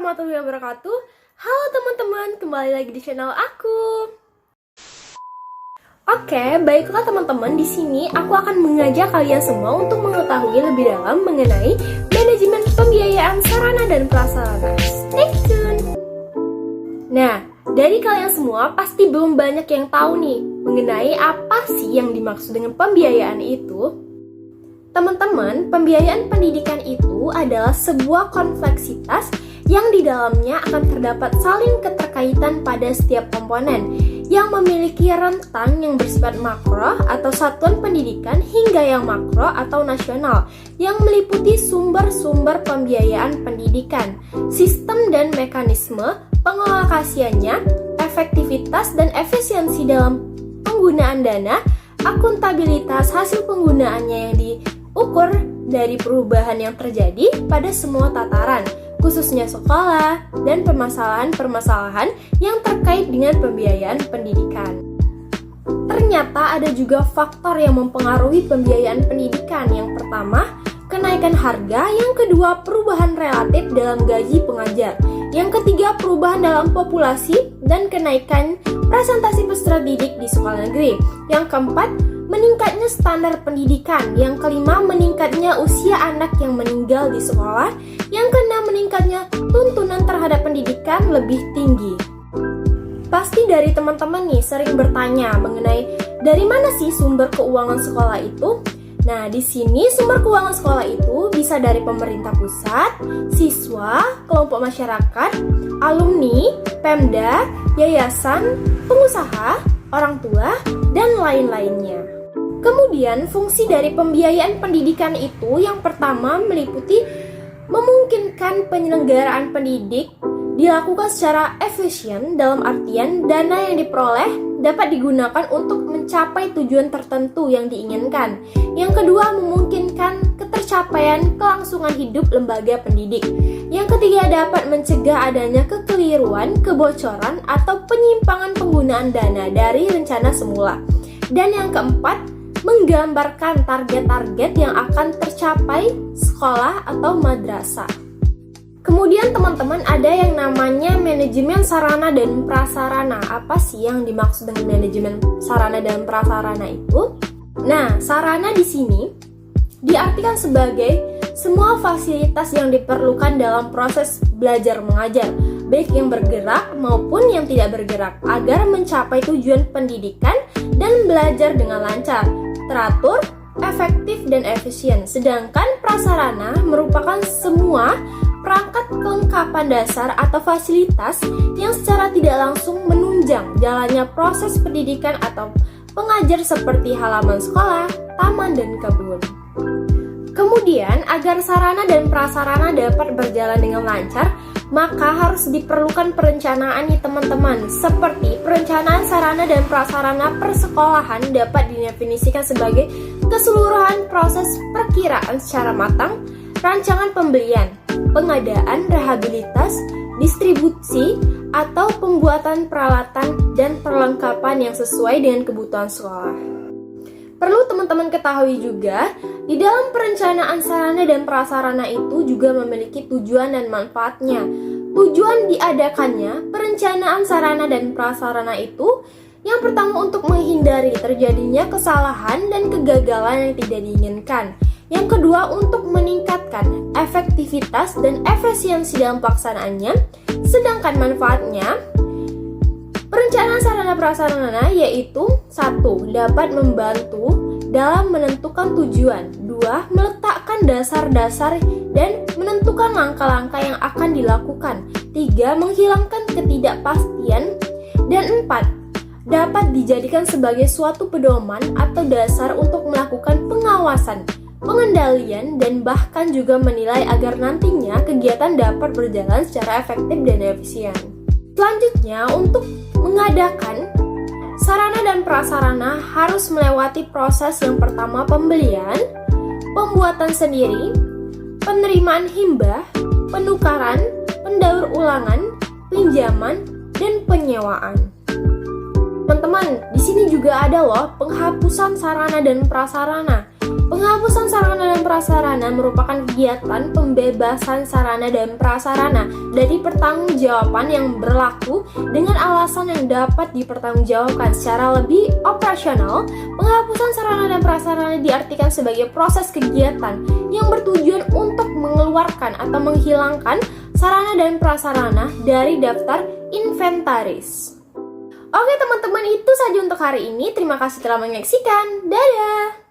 warahmatullahi wabarakatuh. Halo teman-teman, kembali lagi di channel aku. Oke, baiklah teman-teman, di sini aku akan mengajak kalian semua untuk mengetahui lebih dalam mengenai manajemen pembiayaan sarana dan prasarana. Stay tune. Nah, dari kalian semua pasti belum banyak yang tahu nih mengenai apa sih yang dimaksud dengan pembiayaan itu. Teman-teman, pembiayaan pendidikan itu adalah sebuah kompleksitas yang di dalamnya akan terdapat saling keterkaitan pada setiap komponen yang memiliki rentang yang bersifat makro atau satuan pendidikan hingga yang makro atau nasional yang meliputi sumber-sumber pembiayaan pendidikan, sistem dan mekanisme pengalokasiannya, efektivitas dan efisiensi dalam penggunaan dana, akuntabilitas hasil penggunaannya yang diukur dari perubahan yang terjadi pada semua tataran, khususnya sekolah dan permasalahan-permasalahan yang terkait dengan pembiayaan pendidikan. Ternyata ada juga faktor yang mempengaruhi pembiayaan pendidikan. Yang pertama, kenaikan harga. Yang kedua, perubahan relatif dalam gaji pengajar. Yang ketiga, perubahan dalam populasi dan kenaikan presentasi peserta didik di sekolah negeri. Yang keempat, meningkatnya standar pendidikan. Yang kelima, meningkatnya usia anak yang meninggal di sekolah. Yang keenam, meningkatnya tuntunan terhadap pendidikan lebih tinggi. Pasti dari teman-teman nih sering bertanya mengenai dari mana sih sumber keuangan sekolah itu? Nah, di sini sumber keuangan sekolah itu bisa dari pemerintah pusat, siswa, kelompok masyarakat, alumni, Pemda, yayasan, pengusaha, orang tua, dan lain-lainnya. Kemudian, fungsi dari pembiayaan pendidikan itu yang pertama meliputi memungkinkan penyelenggaraan pendidik dilakukan secara efisien dalam artian dana yang diperoleh dapat digunakan untuk mencapai tujuan tertentu yang diinginkan. Yang kedua, memungkinkan ketercapaian kelangsungan hidup lembaga pendidik. Yang ketiga, dapat mencegah adanya kekeliruan, kebocoran, atau penyimpangan penggunaan dana dari rencana semula. Dan yang keempat, menggambarkan target-target yang akan tercapai sekolah atau madrasah. Kemudian teman-teman ada yang namanya manajemen sarana dan prasarana. Apa sih yang dimaksud dengan manajemen sarana dan prasarana itu? Nah, sarana di sini diartikan sebagai semua fasilitas yang diperlukan dalam proses belajar mengajar, baik yang bergerak maupun yang tidak bergerak, agar mencapai tujuan pendidikan dan belajar dengan lancar, teratur, efektif, dan efisien. Sedangkan prasarana merupakan semua perangkat kelengkapan dasar atau fasilitas yang secara tidak langsung menunjang jalannya proses pendidikan atau pengajar seperti halaman sekolah, taman, dan kebun. Kemudian, agar sarana dan prasarana dapat berjalan dengan lancar, maka harus diperlukan perencanaan nih teman-teman. Seperti perencanaan sarana dan prasarana persekolahan dapat didefinisikan sebagai keseluruhan proses perkiraan secara matang, rancangan pembelian, pengadaan, rehabilitas, distribusi, atau pembuatan peralatan dan perlengkapan yang sesuai dengan kebutuhan sekolah. Perlu teman-teman ketahui juga, di dalam perencanaan sarana dan prasarana itu juga memiliki tujuan dan manfaatnya. Tujuan diadakannya perencanaan sarana dan prasarana itu yang pertama untuk menghindari terjadinya kesalahan dan kegagalan yang tidak diinginkan. Yang kedua, untuk meningkatkan efektivitas dan efisiensi dalam pelaksanaannya. Sedangkan manfaatnya, perencanaan sarana prasarana yaitu 1. Dapat membantu dalam menentukan tujuan. 2. Meletakkan dasar-dasar dan menentukan langkah-langkah yang akan dilakukan. 3. Menghilangkan ketidakpastian. Dan 4. Dapat dijadikan sebagai suatu pedoman atau dasar untuk melakukan pengawasan, pengendalian, dan bahkan juga menilai agar nantinya kegiatan dapat berjalan secara efektif dan efisien. Selanjutnya, untuk mengadakan sarana dan prasarana harus melewati proses yang pertama pembelian, pembuatan sendiri, penerimaan himbah, penukaran, pendaur ulangan, pinjaman, dan penyewaan. Teman-teman, di sini juga ada loh penghapusan sarana dan prasarana. Penghapusan Penghapusan sarana dan prasarana merupakan kegiatan pembebasan sarana dan prasarana dari pertanggungjawaban yang berlaku dengan alasan yang dapat dipertanggungjawabkan secara lebih operasional. Penghapusan sarana dan prasarana diartikan sebagai proses kegiatan yang bertujuan untuk mengeluarkan atau menghilangkan sarana dan prasarana dari daftar inventaris. Oke teman-teman, itu saja untuk hari ini. Terima kasih telah menyaksikan. Dadah!